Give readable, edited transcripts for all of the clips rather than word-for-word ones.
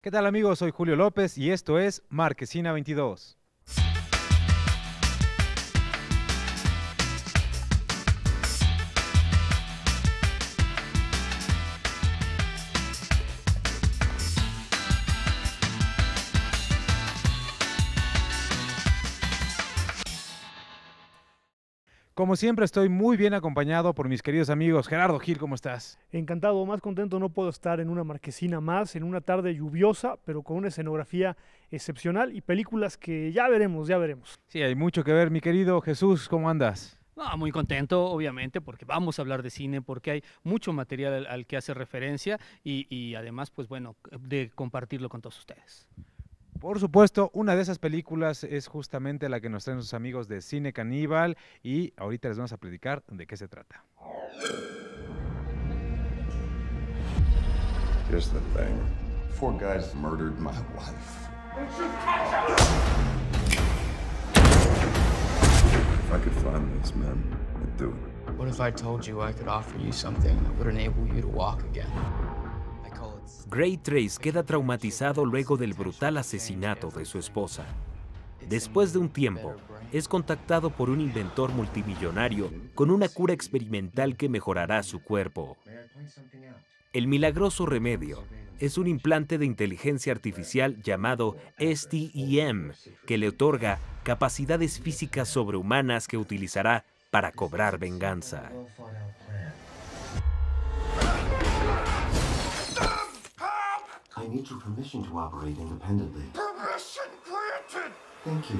¿Qué tal amigos? Soy Julio López y esto es Marquesina 22. Como siempre estoy muy bien acompañado por mis queridos amigos. Gerardo Gil, ¿cómo estás? Encantado, más contento no puedo estar en una marquesina más, en una tarde lluviosa, pero con una escenografía excepcional y películas que ya veremos, ya veremos. Sí, hay mucho que ver, mi querido Jesús, ¿cómo andas? No, muy contento, obviamente, porque vamos a hablar de cine, porque hay mucho material al que hace referencia y además, pues bueno, de compartirlo con todos ustedes. Por supuesto, una de esas películas es justamente la que nos traen sus amigos de Cine Caníbal y ahorita les vamos a platicar de qué se trata. Here's the thing. Four guys murdered my wife. If I could find these men, I'd do it. What if I told you I could offer you something that would enable you to walk again? I call it... Gray Trace queda traumatizado luego del brutal asesinato de su esposa. Después de un tiempo, es contactado por un inventor multimillonario con una cura experimental que mejorará su cuerpo. El milagroso remedio es un implante de inteligencia artificial llamado STEM, que le otorga capacidades físicas sobrehumanas que utilizará para cobrar venganza. I need your permission to operate independently. Permission granted! Thank you.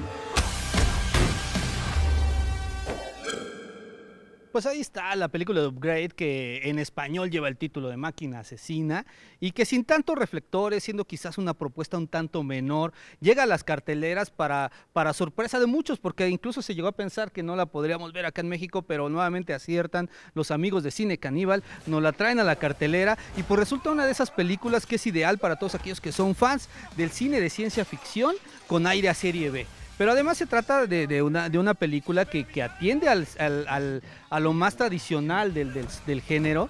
Pues ahí está la película de Upgrade, que en español lleva el título de Máquina Asesina y que sin tantos reflectores, siendo quizás una propuesta un tanto menor, llega a las carteleras para sorpresa de muchos, porque incluso se llegó a pensar que no la podríamos ver acá en México, pero nuevamente aciertan los amigos de Cine Caníbal, nos la traen a la cartelera y pues resulta una de esas películas que es ideal para todos aquellos que son fans del cine de ciencia ficción con aire a serie B. Pero además se trata de una película que atiende a lo más tradicional del género,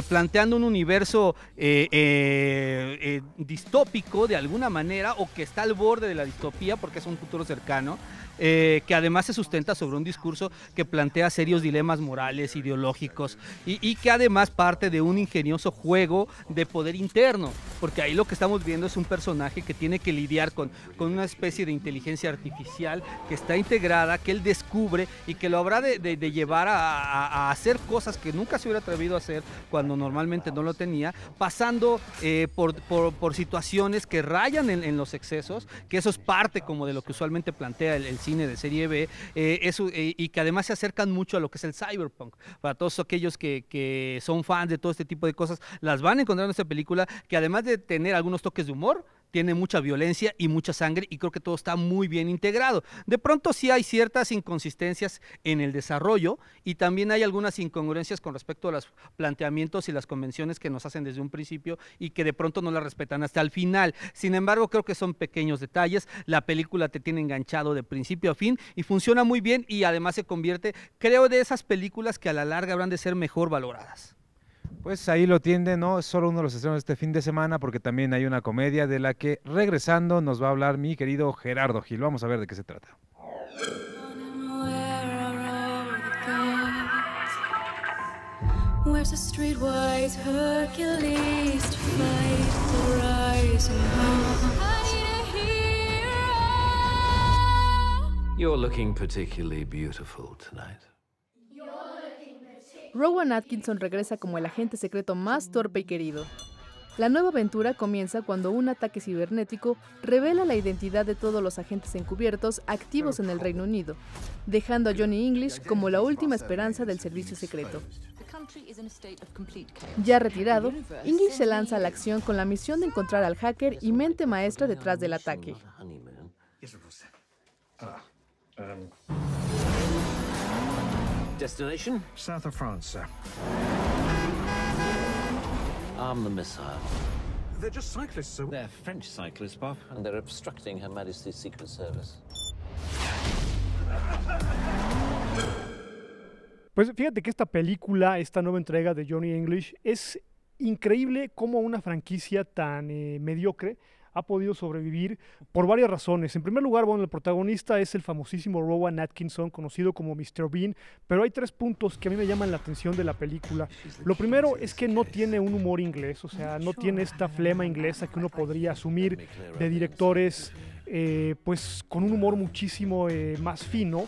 planteando un universo distópico de alguna manera, o que está al borde de la distopía porque es un futuro cercano, que además se sustenta sobre un discurso que plantea serios dilemas morales, ideológicos, y que además parte de un ingenioso juego de poder interno, porque ahí lo que estamos viendo es un personaje que tiene que lidiar con una especie de inteligencia artificial que está integrada, que él descubre y que lo habrá de llevar a hacer cosas que nunca se hubiera atrevido a hacer cuando normalmente no lo tenía, pasando por situaciones que rayan en los excesos, que eso es parte como de lo que usualmente plantea el cine de serie B, y que además se acercan mucho a lo que es el cyberpunk. Para todos aquellos que son fans de todo este tipo de cosas, las van a encontrar en esta película, que además de tener algunos toques de humor, tiene mucha violencia y mucha sangre, y creo que todo está muy bien integrado. De pronto sí hay ciertas inconsistencias en el desarrollo, y también hay algunas incongruencias con respecto a los planteamientos y las convenciones que nos hacen desde un principio y que de pronto no las respetan hasta el final. Sin embargo, creo que son pequeños detalles. La película te tiene enganchado de principio a fin y funciona muy bien, y además se convierte, creo, de esas películas que a la larga habrán de ser mejor valoradas. Pues ahí lo tienden, ¿no? Es solo uno de los estrenos de este fin de semana porque también hay una comedia de la que regresando nos va a hablar mi querido Gerardo Gil. Vamos a ver de qué se trata. Where's the streetwise Hercules to fight the rising dawn? I need a hero. You're looking particularly beautiful tonight. Rowan Atkinson regresa como el agente secreto más torpe y querido. La nueva aventura comienza cuando un ataque cibernético revela la identidad de todos los agentes encubiertos activos en el Reino Unido, dejando a Johnny English como la última esperanza del servicio secreto. Ya retirado, English se lanza a la acción con la misión de encontrar al hacker y mente maestra detrás del ataque. Destination? South of France, sir. Arm the missile. They're just cyclists, sir. They're French cyclists, Bob, and they're obstructing Her Majesty's Secret Service. Pues fíjate que esta película, esta nueva entrega de Johnny English, es increíble cómo una franquicia tan mediocre ha podido sobrevivir por varias razones. En primer lugar, bueno, el protagonista es el famosísimo Rowan Atkinson, conocido como Mr. Bean, pero hay 3 puntos que a mí me llaman la atención de la película. Lo primero es que no tiene un humor inglés, o sea, no tiene esta flema inglesa que uno podría asumir de directores pues con un humor muchísimo más fino.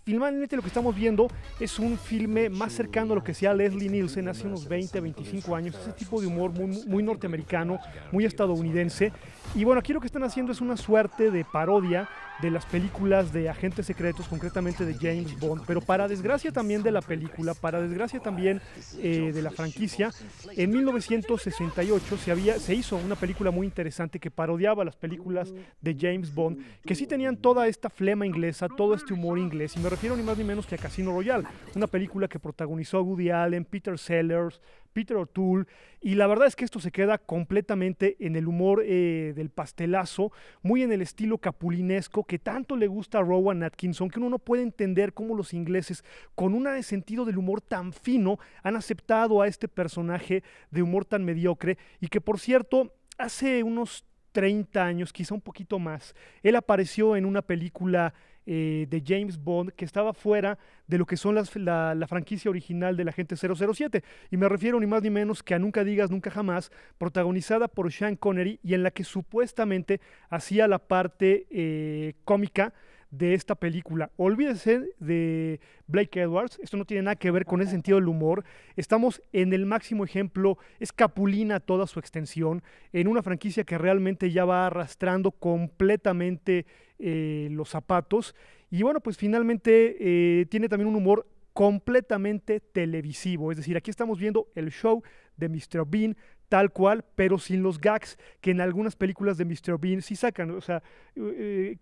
Finalmente lo que estamos viendo es un filme más cercano a lo que hacía Leslie Nielsen hace unos 20, 25 años, ese tipo de humor muy norteamericano, muy estadounidense. Y bueno, aquí lo que están haciendo es una suerte de parodia de las películas de agentes secretos, concretamente de James Bond, pero para desgracia también de la película, para desgracia también de la franquicia, en 1968 se hizo una película muy interesante que parodiaba las películas de James Bond, que sí tenían toda esta flema inglesa, todo este humor inglés, y me refiero ni más ni menos que a Casino Royale, una película que protagonizó Woody Allen, Peter Sellers, Peter O'Toole, y la verdad es que esto se queda completamente en el humor del pastelazo, muy en el estilo capulinesco que tanto le gusta a Rowan Atkinson, que uno no puede entender cómo los ingleses, con un sentido del humor tan fino, han aceptado a este personaje de humor tan mediocre, y que por cierto, hace unos 30 años, quizá un poquito más, él apareció en una película de James Bond que estaba fuera de lo que son la franquicia original del Agente 007, y me refiero ni más ni menos que a Nunca Digas Nunca Jamás, protagonizada por Sean Connery, y en la que supuestamente hacía la parte cómica de esta película. Olvídese de Blake Edwards, esto no tiene nada que ver con ese sentido del humor. Estamos en el máximo ejemplo, es Capulina toda su extensión, en una franquicia que realmente ya va arrastrando completamente los zapatos, y bueno, pues finalmente tiene también un humor completamente televisivo, es decir, aquí estamos viendo el show de Mr. Bean tal cual, pero sin los gags que en algunas películas de Mr. Bean sí sacan, o sea,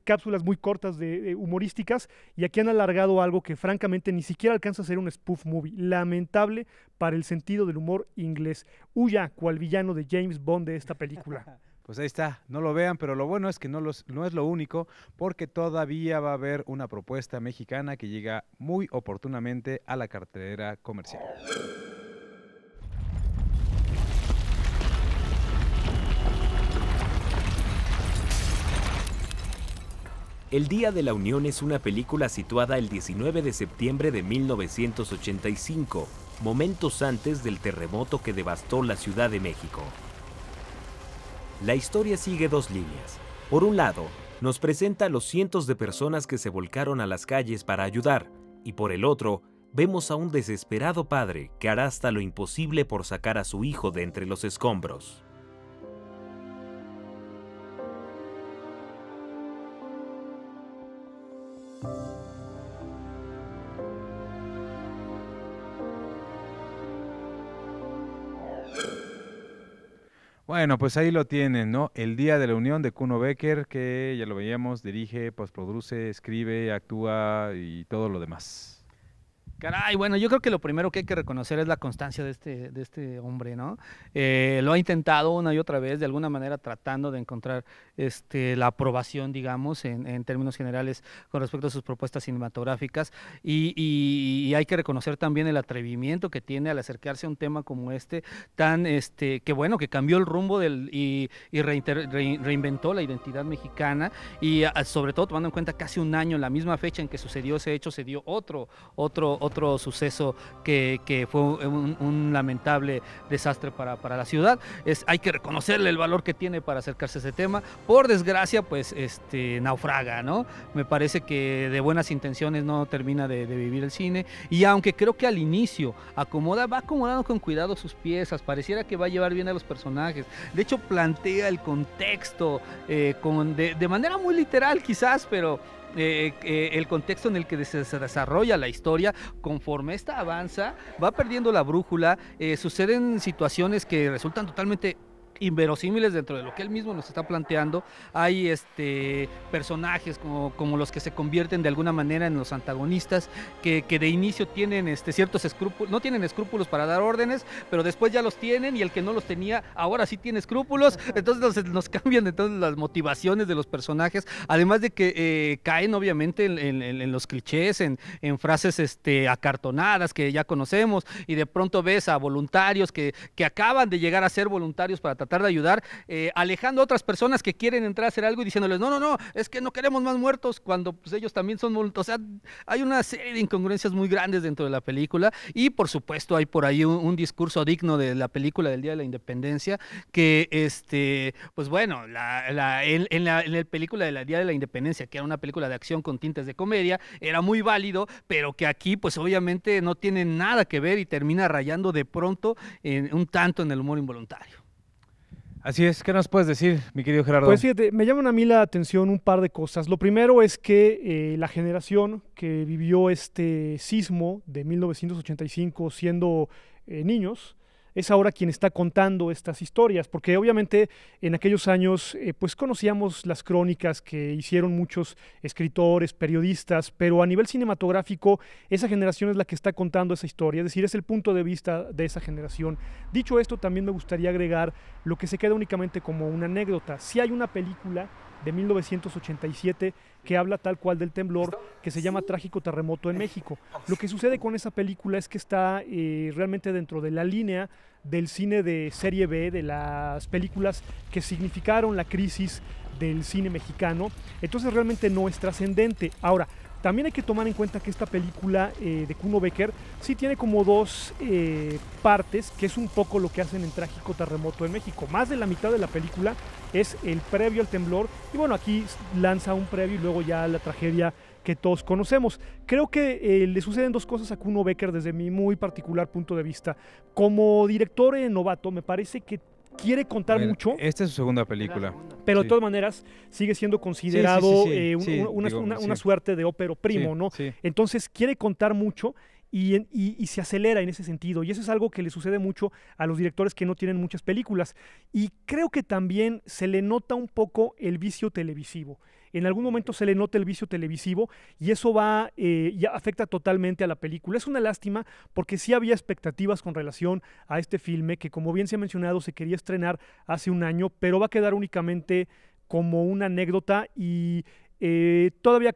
cápsulas muy cortas de humorísticas, y aquí han alargado algo que francamente ni siquiera alcanza a ser un spoof movie, lamentable para el sentido del humor inglés. Huya cual villano de James Bond de esta película. Pues ahí está, no lo vean, pero lo bueno es que no es lo único, porque todavía va a haber una propuesta mexicana que llega muy oportunamente a la cartelera comercial. El Día de la Unión es una película situada el 19 de septiembre de 1985, momentos antes del terremoto que devastó la Ciudad de México. La historia sigue 2 líneas. Por un lado, nos presenta a los cientos de personas que se volcaron a las calles para ayudar, y por el otro, vemos a un desesperado padre que hará hasta lo imposible por sacar a su hijo de entre los escombros. Bueno, pues ahí lo tienen, ¿no? El Día de la Unión de Kuno Becker, que ya lo veíamos, dirige, postproduce, escribe, actúa y todo lo demás. Caray, bueno, yo creo que lo primero que hay que reconocer es la constancia de este hombre, ¿no? Lo ha intentado una y otra vez, de alguna manera tratando de encontrar la aprobación, digamos, en términos generales con respecto a sus propuestas cinematográficas, y hay que reconocer también el atrevimiento que tiene al acercarse a un tema como tan, que bueno, que cambió el rumbo y reinventó la identidad mexicana, y sobre todo tomando en cuenta casi un año, en la misma fecha en que sucedió ese hecho, se dio otro suceso que fue un lamentable desastre para la ciudad. Hay que reconocerle el valor que tiene para acercarse a ese tema. Por desgracia, pues naufraga, ¿no? Me parece que de buenas intenciones no termina de vivir el cine, y aunque creo que al inicio va acomodando con cuidado sus piezas, pareciera que va a llevar bien a los personajes. De hecho, plantea el contexto de manera muy literal quizás, pero el contexto en el que se desarrolla la historia, conforme esta avanza, va perdiendo la brújula, suceden situaciones que resultan totalmente inverosímiles dentro de lo que él mismo nos está planteando. Hay personajes como los que se convierten de alguna manera en los antagonistas, que de inicio tienen ciertos escrúpulos, no tienen escrúpulos para dar órdenes, pero después ya los tienen, y el que no los tenía ahora sí tiene escrúpulos. Entonces nos cambian entonces las motivaciones de los personajes, además de que caen obviamente en los clichés, en frases acartonadas que ya conocemos, y de pronto ves a voluntarios que acaban de llegar a ser voluntarios para tratar tratar de ayudar, alejando a otras personas que quieren entrar a hacer algo y diciéndoles, no, es que no queremos más muertos, cuando pues, ellos también son muertos. O sea, hay una serie de incongruencias muy grandes dentro de la película y por supuesto hay por ahí un discurso digno de la película del Día de la Independencia que, pues bueno, en la película del Día de la Independencia, que era una película de acción con tintes de comedia, era muy válido, pero que aquí pues obviamente no tiene nada que ver y termina rayando de pronto un tanto en el humor involuntario. Así es, ¿qué nos puedes decir, mi querido Gerardo? Pues fíjate, me llaman a mí la atención un par de cosas. Lo primero es que la generación que vivió este sismo de 1985 siendo niños, es ahora quien está contando estas historias, porque obviamente en aquellos años pues conocíamos las crónicas que hicieron muchos escritores, periodistas, pero a nivel cinematográfico esa generación es la que está contando esa historia, es decir, es el punto de vista de esa generación. Dicho esto, también me gustaría agregar lo que se queda únicamente como una anécdota. Sí hay una película de 1987 que habla tal cual del temblor, que se llama Trágico Terremoto en México. Lo que sucede con esa película es que está realmente dentro de la línea del cine de serie B, de las películas que significaron la crisis del cine mexicano, entonces realmente no es trascendente. Ahora, también hay que tomar en cuenta que esta película de Kuno Becker sí tiene como dos partes, que es un poco lo que hacen en Trágico Terremoto en México. Más de la mitad de la película es el previo al temblor, y bueno, aquí lanza un previo y luego ya la tragedia que todos conocemos. Creo que le suceden dos cosas a Kuno Becker desde mi muy particular punto de vista. Como director novato, me parece que quiere contar mucho. Esta es su segunda película. Pero de todas maneras sigue siendo considerado una sí. suerte de ópero primo, Sí, ¿no? sí. Entonces quiere contar mucho y se acelera en ese sentido. Y eso es algo que le sucede mucho a los directores que no tienen muchas películas. Y creo que también se le nota un poco el vicio televisivo. En algún momento se le nota el vicio televisivo y eso ya afecta totalmente a la película. Es una lástima porque sí había expectativas con relación a este filme que, como bien se ha mencionado, se quería estrenar hace un año, pero va a quedar únicamente como una anécdota y todavía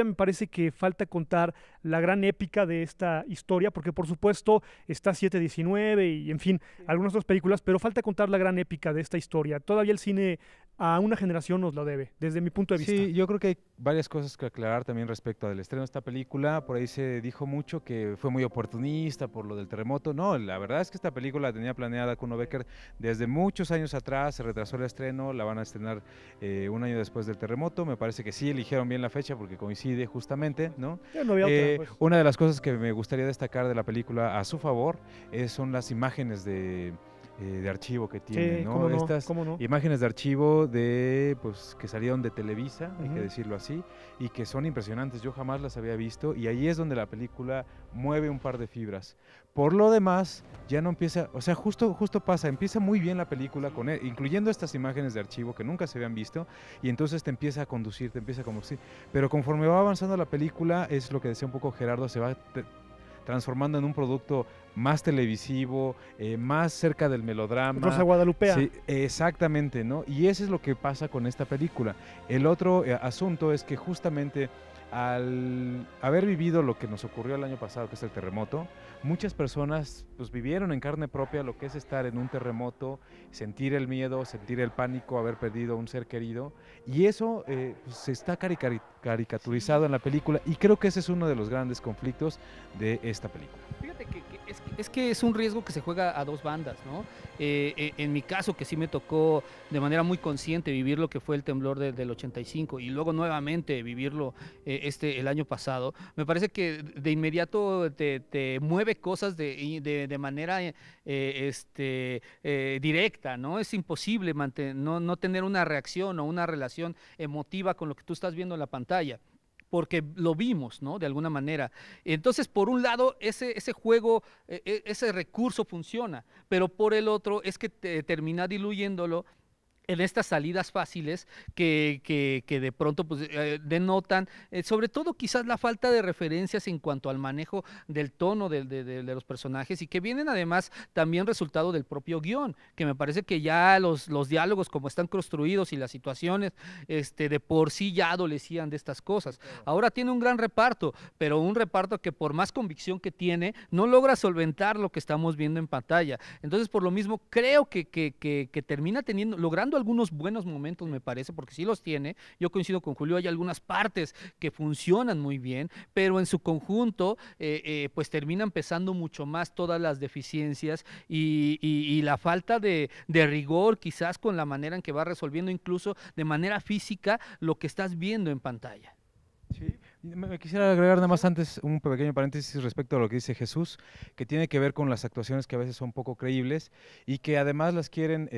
me parece que falta contar la gran épica de esta historia, porque por supuesto está 719 y en fin, algunas otras películas, pero falta contar la gran épica de esta historia. Todavía el cine a una generación nos lo debe, desde mi punto de vista. Sí, yo creo que hay varias cosas que aclarar también respecto al estreno de esta película. Por ahí se dijo mucho que fue muy oportunista por lo del terremoto. No, la verdad es que esta película la tenía planeada Kuno Becker desde muchos años atrás, se retrasó el estreno, la van a estrenar un año después del terremoto. Me parece que sí eligieron bien la fecha porque coincide justamente, ¿no? Ya no había otra, pues. Una de las cosas que me gustaría destacar de la película a su favor son las imágenes de archivo que tiene, Sí, ¿no? cómo no, Estas cómo no. imágenes de archivo pues que salieron de Televisa, hay que decirlo así, y que son impresionantes. Yo jamás las había visto y ahí es donde la película mueve un par de fibras. Por lo demás, ya no empieza, o sea, justo pasa, empieza muy bien la película incluyendo estas imágenes de archivo que nunca se habían visto, y entonces te empieza a conducir, pero conforme va avanzando la película, es lo que decía un poco Gerardo, se va transformando en un producto más televisivo, más cerca del melodrama. Rosa Guadalupea. Sí, exactamente, ¿no? Y eso es lo que pasa con esta película. El otro asunto es que justamente al haber vivido lo que nos ocurrió el año pasado, que es el terremoto, muchas personas pues vivieron en carne propia lo que es estar en un terremoto, sentir el miedo, sentir el pánico, haber perdido a un ser querido, y eso pues, se está caricaturizado en la película, y creo que ese es uno de los grandes conflictos de esta película. Fíjate que es que es un riesgo que se juega a dos bandas, ¿no? En mi caso, que sí me tocó de manera muy consciente vivir lo que fue el temblor del 85 y luego nuevamente vivirlo el año pasado, me parece que de inmediato te mueve cosas de manera directa, ¿no? Es imposible no tener una reacción o una relación emotiva con lo que tú estás viendo en la pantalla, porque lo vimos, ¿no? De alguna manera. Entonces, por un lado, ese juego, ese recurso funciona, pero por el otro es que termina diluyéndolo en estas salidas fáciles que de pronto pues, denotan, sobre todo quizás la falta de referencias en cuanto al manejo del tono de los personajes y que vienen además también resultado del propio guión, que me parece que ya los diálogos como están construidos y las situaciones de por sí ya adolecían de estas cosas. Ahora tiene un gran reparto, pero un reparto que por más convicción que tiene, no logra solventar lo que estamos viendo en pantalla. Entonces, por lo mismo, creo que termina logrando algunos buenos momentos, me parece, porque sí los tiene. Yo coincido con Julio, hay algunas partes que funcionan muy bien, pero en su conjunto, pues terminan pesando mucho más todas las deficiencias y la falta de rigor, quizás con la manera en que va resolviendo, incluso de manera física, lo que estás viendo en pantalla. Sí, me quisiera agregar nada más antes un pequeño paréntesis respecto a lo que dice Jesús, que tiene que ver con las actuaciones que a veces son poco creíbles y que además las quieren,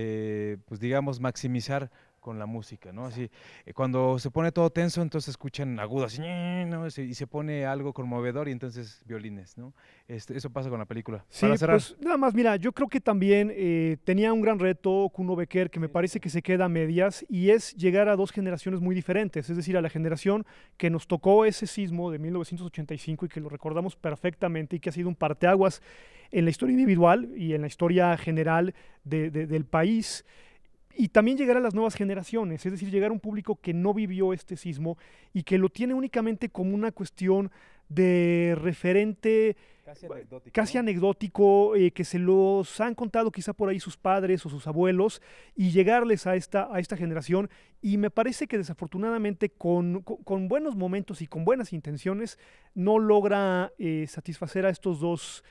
pues digamos, maximizar con la música, ¿no? Así, cuando se pone todo tenso, entonces escuchan agudos, ¿no? Y se pone algo conmovedor y entonces violines, ¿no? Eso pasa con la película. Sí, pues nada más, mira, yo creo que también tenía un gran reto Kuno Becker que me parece que se queda a medias y es llegar a dos generaciones muy diferentes, es decir, a la generación que nos tocó ese sismo de 1985 y que lo recordamos perfectamente y que ha sido un parteaguas en la historia individual y en la historia general del país. Y también llegar a las nuevas generaciones, es decir, llegar a un público que no vivió este sismo y que lo tiene únicamente como una cuestión de referente casi anecdótico, que se los han contado quizá por ahí sus padres o sus abuelos, y llegarles a esta generación. Y me parece que desafortunadamente con buenos momentos y con buenas intenciones no logra satisfacer a estos dos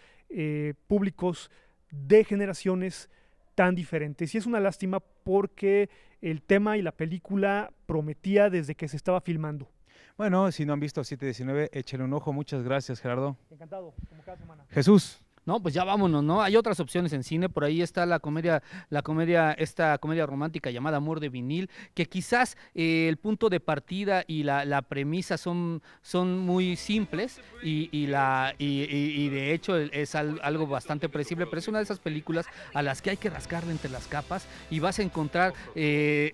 públicos de generaciones tan diferentes. Y es una lástima porque el tema y la película prometía desde que se estaba filmando. Bueno, si no han visto 719, échenle un ojo. Muchas gracias, Gerardo. Encantado, como cada semana. Jesús. No, pues ya vámonos, ¿no? Hay otras opciones en cine, por ahí está esta comedia romántica llamada Amor de Vinil, que quizás el punto de partida y la premisa son muy simples y de hecho es algo bastante predecible, pero es una de esas películas a las que hay que rascarle entre las capas y vas a encontrar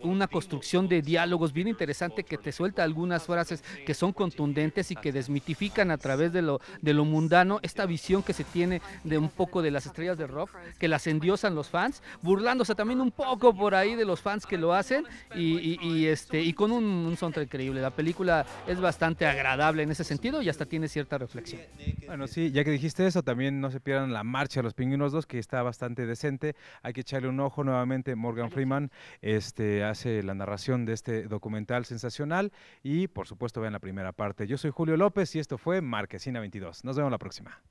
una construcción de diálogos bien interesante que te suelta algunas frases que son contundentes y que desmitifican a través de lo mundano esta visión que se tiene de un poco de las estrellas de rock, que las endiosan los fans, burlándose también un poco por ahí de los fans que lo hacen y con un soundtrack increíble. La película es bastante agradable en ese sentido y hasta tiene cierta reflexión. Bueno, sí, ya que dijiste eso, también no se pierdan La Marcha de los Pingüinos 2, que está bastante decente. Hay que echarle un ojo nuevamente. Morgan Freeman hace la narración de este documental sensacional y por supuesto vean la primera parte. Yo soy Julio López y esto fue Marquesina 22. Nos vemos la próxima.